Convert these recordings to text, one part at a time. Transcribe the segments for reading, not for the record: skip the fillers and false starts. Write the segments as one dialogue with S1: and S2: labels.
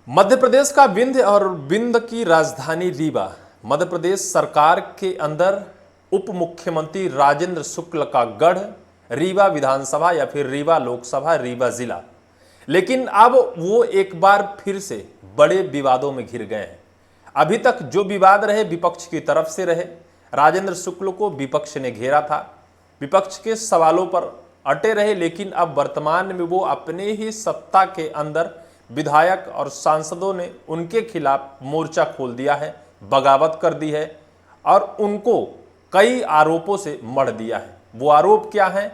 S1: मध्य प्रदेश का विंध्य और विंध्य की राजधानी रीवा मध्य प्रदेश सरकार के अंदर उप मुख्यमंत्री राजेंद्र शुक्ल का गढ़ रीवा विधानसभा या फिर रीवा लोकसभा रीवा जिला। लेकिन अब वो एक बार फिर से बड़े विवादों में घिर गए हैं। अभी तक जो विवाद रहे विपक्ष की तरफ से रहे। राजेंद्र शुक्ल को विपक्ष ने घेरा था, विपक्ष के सवालों पर अटे रहे, लेकिन अब वर्तमान में वो अपने ही सत्ता के अंदर विधायक और सांसदों ने उनके खिलाफ मोर्चा खोल दिया है, बगावत कर दी है और उनको कई आरोपों से मढ़ दिया है। वो आरोप क्या हैं,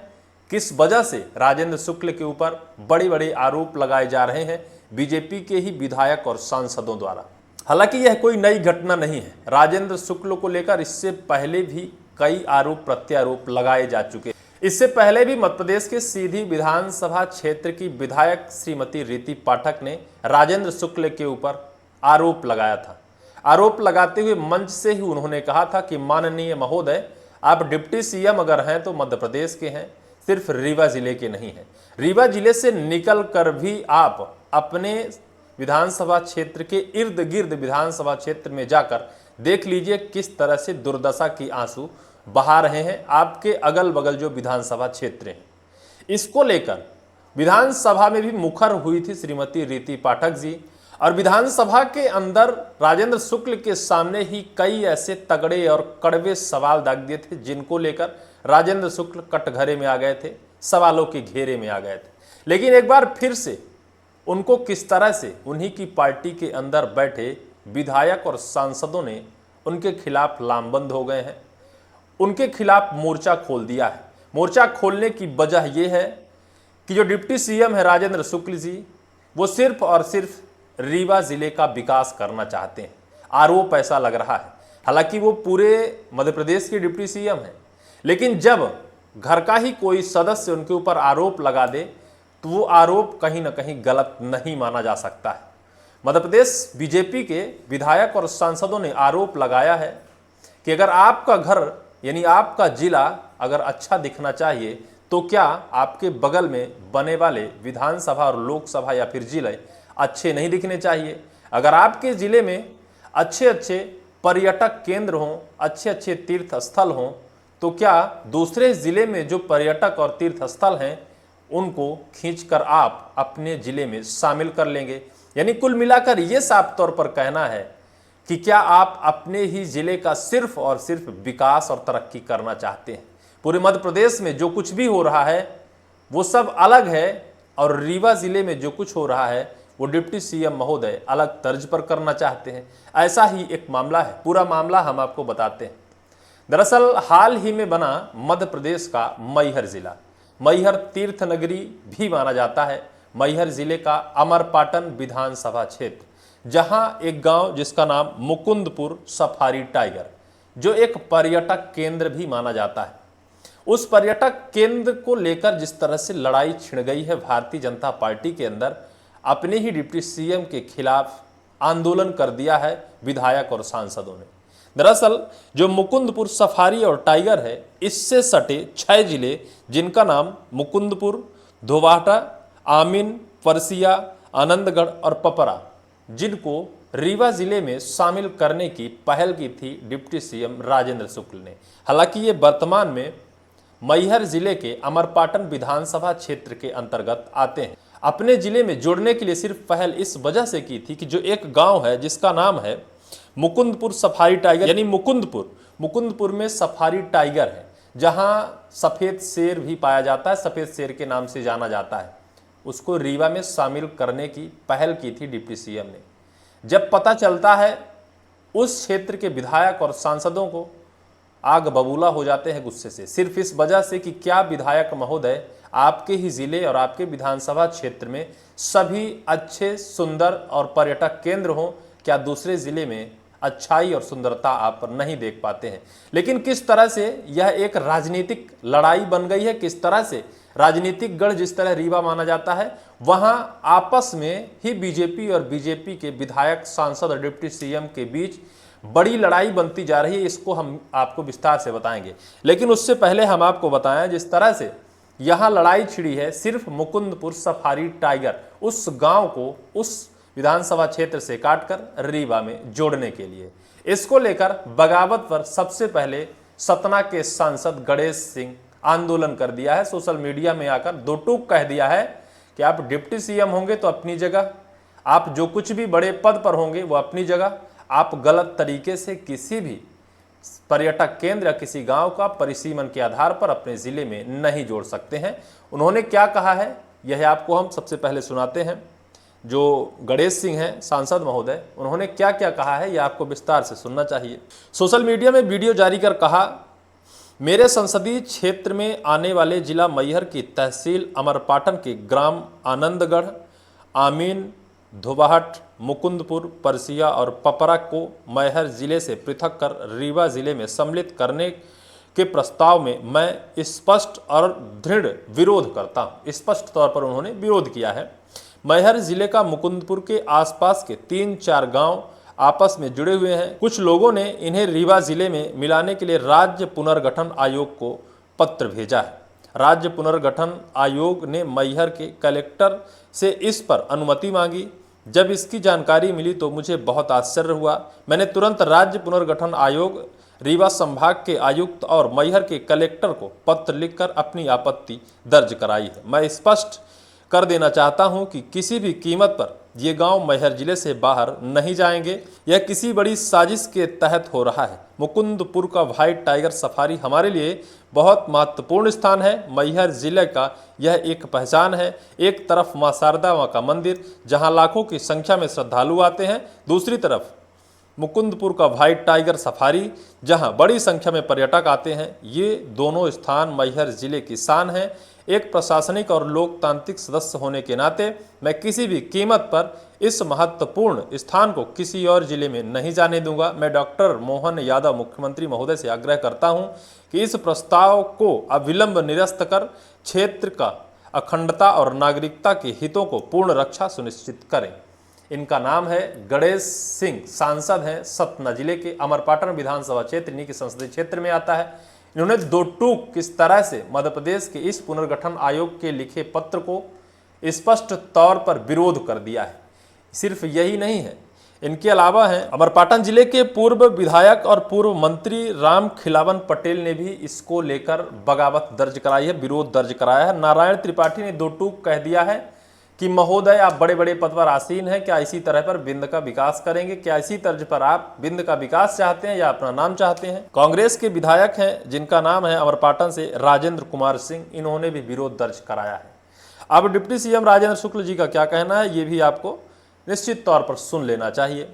S1: किस वजह से राजेंद्र शुक्ल के ऊपर बड़े बड़े आरोप लगाए जा रहे हैं बीजेपी के ही विधायक और सांसदों द्वारा। हालांकि यह कोई नई घटना नहीं है। राजेंद्र शुक्ल को लेकर इससे पहले भी कई आरोप प्रत्यारोप लगाए जा चुके। इससे पहले भी मध्य प्रदेश के सीधी विधानसभा क्षेत्र की विधायक श्रीमती रीति पाठक ने राजेंद्र शुक्ल के ऊपर आरोप लगाया था। आरोप लगाते हुए मंच से ही उन्होंने कहा था कि माननीय महोदय, आप डिप्टी सीएम अगर हैं तो मध्य प्रदेश के हैं, सिर्फ रीवा जिले के नहीं हैं। रीवा जिले से निकल कर भी आप अपने विधानसभा क्षेत्र के इर्द गिर्द विधानसभा क्षेत्र में जाकर देख लीजिए किस तरह से दुर्दशा की आंसू बहा रहे हैं आपके अगल बगल जो विधानसभा क्षेत्र हैं। इसको लेकर विधानसभा में भी मुखर हुई थी श्रीमती रीति पाठक जी और विधानसभा के अंदर राजेंद्र शुक्ल के सामने ही कई ऐसे तगड़े और कड़वे सवाल दाग दिए थे जिनको लेकर राजेंद्र शुक्ल कटघरे में आ गए थे, सवालों के घेरे में आ गए थे। लेकिन एक बार फिर से उनको किस तरह से उन्हीं की पार्टी के अंदर बैठे विधायक और सांसदों ने उनके खिलाफ लामबंद हो गए हैं, उनके खिलाफ मोर्चा खोल दिया है। मोर्चा खोलने की वजह यह है कि जो डिप्टी सीएम है राजेंद्र शुक्ल जी, वो सिर्फ और सिर्फ रीवा जिले का विकास करना चाहते हैं। आरोप ऐसा लग रहा है। हालांकि वो पूरे मध्य प्रदेश के डिप्टी सीएम हैं, लेकिन जब घर का ही कोई सदस्य उनके ऊपर आरोप लगा दे तो वो आरोप कहीं ना कहीं गलत नहीं माना जा सकता है। मध्य प्रदेश बीजेपी के विधायक और सांसदों ने आरोप लगाया है कि अगर आपका घर यानी आपका जिला अगर अच्छा दिखना चाहिए तो क्या आपके बगल में बने वाले विधानसभा और लोकसभा या फिर जिले अच्छे नहीं दिखने चाहिए। अगर आपके जिले में अच्छे अच्छे पर्यटक केंद्र हों, अच्छे अच्छे तीर्थ स्थल हों, तो क्या दूसरे जिले में जो पर्यटक और तीर्थ स्थल हैं उनको खींचकर आप अपने जिले में शामिल कर लेंगे। यानी कुल मिलाकर ये साफ तौर पर कहना है कि क्या आप अपने ही जिले का सिर्फ और सिर्फ विकास और तरक्की करना चाहते हैं। पूरे मध्य प्रदेश में जो कुछ भी हो रहा है वो सब अलग है और रीवा जिले में जो कुछ हो रहा है वो डिप्टी सीएम महोदय अलग तर्ज पर करना चाहते हैं। ऐसा ही एक मामला है। पूरा मामला हम आपको बताते हैं। दरअसल हाल ही में बना मध्य प्रदेश का मैहर जिला, मैहर तीर्थ नगरी भी माना जाता है। मैहर जिले का अमरपाटन विधानसभा क्षेत्र, जहां एक गांव जिसका नाम मुकुंदपुर सफारी टाइगर, जो एक पर्यटक केंद्र भी माना जाता है, उस पर्यटक केंद्र को लेकर जिस तरह से लड़ाई छिड़ गई है भारतीय जनता पार्टी के अंदर, अपने ही डिप्टी सीएम के खिलाफ आंदोलन कर दिया है विधायक और सांसदों ने। दरअसल जो मुकुंदपुर सफारी और टाइगर है, इससे सटे 6 जिले जिनका नाम मुकुंदपुर, धोबाटा, आमीन, परसिया, आनंदगढ़ और पपरा, जिनको रीवा जिले में शामिल करने की पहल की थी डिप्टी सीएम राजेंद्र शुक्ल ने। हालांकि ये वर्तमान में मैहर जिले के अमरपाटन विधानसभा क्षेत्र के अंतर्गत आते हैं। अपने जिले में जोड़ने के लिए सिर्फ पहल इस वजह से की थी कि जो एक गांव है जिसका नाम है मुकुंदपुर सफारी टाइगर, यानी मुकुंदपुर में सफारी टाइगर है, जहां सफेद शेर भी पाया जाता है, सफेद शेर के नाम से जाना जाता है, उसको रीवा में शामिल करने की पहल की थी डिप्टी सीएम ने। जब पता चलता है उस क्षेत्र के विधायक और सांसदों को आग बबूला हो जाते हैं गुस्से से, सिर्फ इस वजह से कि क्या विधायक महोदय आपके ही जिले और आपके विधानसभा क्षेत्र में सभी अच्छे सुंदर और पर्यटक केंद्र हों, क्या दूसरे जिले में अच्छाई और सुंदरता आप नहीं देख पाते हैं। लेकिन किस तरह से यह एक राजनीतिक लड़ाई बन गई है, किस तरह से राजनीतिक गढ़ जिस तरह रीवा माना जाता है, वहां आपस में ही बीजेपी और बीजेपी के विधायक, सांसद और डिप्टी सीएम के बीच बड़ी लड़ाई बनती जा रही है। इसको हम आपको विस्तार से बताएंगे, लेकिन उससे पहले हम आपको बताएं जिस तरह से यहाँ लड़ाई छिड़ी है सिर्फ मुकुंदपुर सफारी टाइगर, उस गांव को, उस विधानसभा क्षेत्र से काटकर रीवा में जोड़ने के लिए। इसको लेकर बगावत पर सबसे पहले सतना के सांसद गणेश सिंह आंदोलन कर दिया है। सोशल मीडिया में आकर दो टूक कह दिया है कि आप डिप्टी सीएम होंगे तो अपनी जगह, आप जो कुछ भी बड़े पद पर होंगे वो अपनी जगह, आप गलत तरीके से किसी भी पर्यटक केंद्र या किसी गांव का परिसीमन के आधार पर अपने जिले में नहीं जोड़ सकते हैं। उन्होंने क्या कहा है यह आपको हम सबसे पहले सुनाते हैं। जो गणेश सिंह हैं सांसद महोदय, उन्होंने क्या क्या कहा है यह आपको विस्तार से सुनना चाहिए। सोशल मीडिया में वीडियो जारी कर कहा, मेरे संसदीय क्षेत्र में आने वाले जिला मैहर की तहसील अमरपाटन के ग्राम आनंदगढ़, आमीन, धोबाहट, मुकुंदपुर, परसिया और पपरा को मैहर जिले से पृथक कर रीवा जिले में सम्मिलित करने के प्रस्ताव में मैं स्पष्ट और दृढ़ विरोध करता हूं। स्पष्ट तौर पर उन्होंने विरोध किया है। मैहर जिले का मुकुंदपुर के आसपास के 3-4 गांव आपस में जुड़े हुए हैं। कुछ लोगों ने इन्हें रीवा जिले में मिलाने के लिए राज्य पुनर्गठन आयोग को पत्र भेजा है। राज्य पुनर्गठन आयोग ने मैहर के कलेक्टर से इस पर अनुमति मांगी। जब इसकी जानकारी मिली तो मुझे बहुत आश्चर्य हुआ। मैंने तुरंत राज्य पुनर्गठन आयोग, रीवा संभाग के आयुक्त और मैहर के कलेक्टर को पत्र लिखकर अपनी आपत्ति दर्ज कराई है। मैं स्पष्ट कर देना चाहता हूं कि किसी भी कीमत पर ये गांव मैहर जिले से बाहर नहीं जाएंगे। यह किसी बड़ी साजिश के तहत हो रहा है। मुकुंदपुर का व्हाइट टाइगर सफारी हमारे लिए बहुत महत्वपूर्ण स्थान है। मैहर जिले का यह एक पहचान है। एक तरफ मां शारदा मां का मंदिर जहां लाखों की संख्या में श्रद्धालु आते हैं, दूसरी तरफ मुकुंदपुर का व्हाइट टाइगर सफारी जहां बड़ी संख्या में पर्यटक आते हैं। ये दोनों स्थान मैहर जिले की शान है। एक प्रशासनिक और लोकतांत्रिक सदस्य होने के नाते मैं किसी भी कीमत पर इस महत्वपूर्ण स्थान को किसी और जिले में नहीं जाने दूंगा। मैं डॉक्टर मोहन यादव मुख्यमंत्री महोदय से आग्रह करता हूं कि इस प्रस्ताव को अविलंब निरस्त कर क्षेत्र का अखंडता और नागरिकता के हितों को पूर्ण रक्षा सुनिश्चित करें। इनका नाम है गणेश सिंह, सांसद हैं सतना जिले के अमरपाटन विधानसभा क्षेत्र, इन्हीं के संसदीय क्षेत्र में आता है। इन्होंने दो टूक किस तरह से मध्य प्रदेश के इस पुनर्गठन आयोग के लिखे पत्र को स्पष्ट तौर पर विरोध कर दिया है। सिर्फ यही नहीं है, इनके अलावा हैं अमरपाटन जिले के पूर्व विधायक और पूर्व मंत्री राम खिलावन पटेल ने भी इसको लेकर बगावत दर्ज कराई है, विरोध दर्ज कराया है। नारायण त्रिपाठी ने दो टूक कह दिया है कि महोदय आप बड़े बड़े पद पर आसीन हैं, क्या इसी तरह पर बिंद का विकास करेंगे? क्या इसी तर्ज पर आप बिंद का विकास चाहते हैं या अपना नाम चाहते हैं? कांग्रेस के विधायक हैं जिनका नाम है अमरपाटन से राजेंद्र कुमार सिंह, इन्होंने भी विरोध दर्ज कराया है। अब डिप्टी सीएम राजेंद्र शुक्ल जी का क्या कहना है ये भी आपको निश्चित तौर पर सुन लेना चाहिए।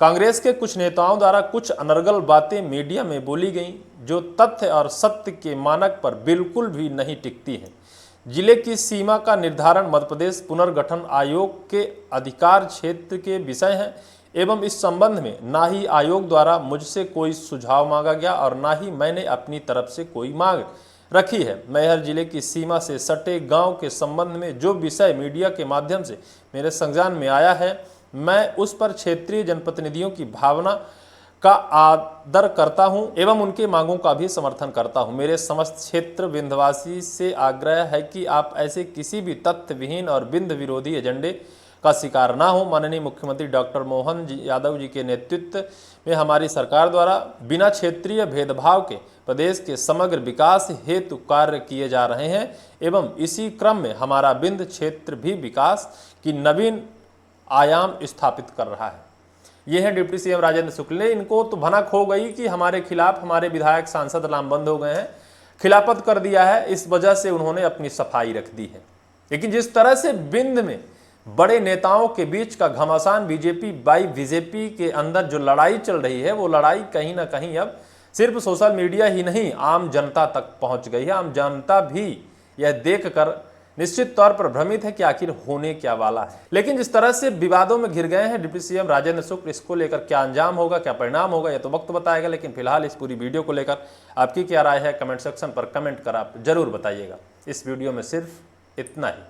S1: कांग्रेस के कुछ नेताओं द्वारा कुछ अनर्गल बातें मीडिया में बोली गई जो तथ्य और सत्य के मानक पर बिल्कुल भी नहीं टिकती हैं। जिले की सीमा का निर्धारण मध्य प्रदेश पुनर्गठन आयोग के अधिकार क्षेत्र के विषय है एवं इस संबंध में ना ही आयोग द्वारा मुझसे कोई सुझाव मांगा गया और ना ही मैंने अपनी तरफ से कोई मांग रखी है। मैहर जिले की सीमा से सटे गांव के संबंध में जो विषय मीडिया के माध्यम से मेरे संज्ञान में आया है, मैं उस पर क्षेत्रीय जनप्रतिनिधियों की भावना का आदर करता हूं एवं उनके मांगों का भी समर्थन करता हूं। मेरे समस्त क्षेत्र विंध्यवासी से आग्रह है कि आप ऐसे किसी भी तथ्य विहीन और बिंद विरोधी एजेंडे का शिकार ना हो। माननीय मुख्यमंत्री डॉक्टर मोहन यादव जी के नेतृत्व में हमारी सरकार द्वारा बिना क्षेत्रीय भेदभाव के प्रदेश के समग्र विकास हेतु कार्य किए जा रहे हैं एवं इसी क्रम में हमारा बिंद क्षेत्र भी विकास की नवीन आयाम स्थापित कर रहा है। ये है डिप्टी सीएम राजेंद्र शुक्ल ने। इनको तो भनक हो गई कि हमारे खिलाफ हमारे विधायक सांसद लामबंद हो गए हैं, खिलाफत कर दिया है, इस वजह से उन्होंने अपनी सफाई रख दी है। लेकिन जिस तरह से बिंद में बड़े नेताओं के बीच का घमासान बीजेपी बाई बीजेपी के अंदर जो लड़ाई चल रही है, वो लड़ाई कहीं ना कहीं अब सिर्फ सोशल मीडिया ही नहीं आम जनता तक पहुंच गई है। आम जनता भी यह देखकर निश्चित तौर पर भ्रमित है कि आखिर होने क्या वाला है। लेकिन जिस तरह से विवादों में घिर गए हैं डिप्टी सीएम राजेंद्र शुक्ल, इसको लेकर क्या अंजाम होगा, क्या परिणाम होगा, यह तो वक्त बताएगा। लेकिन फिलहाल इस पूरी वीडियो को लेकर आपकी क्या राय है, कमेंट सेक्शन पर कमेंट कर आप जरूर बताइएगा। इस वीडियो में सिर्फ इतना ही।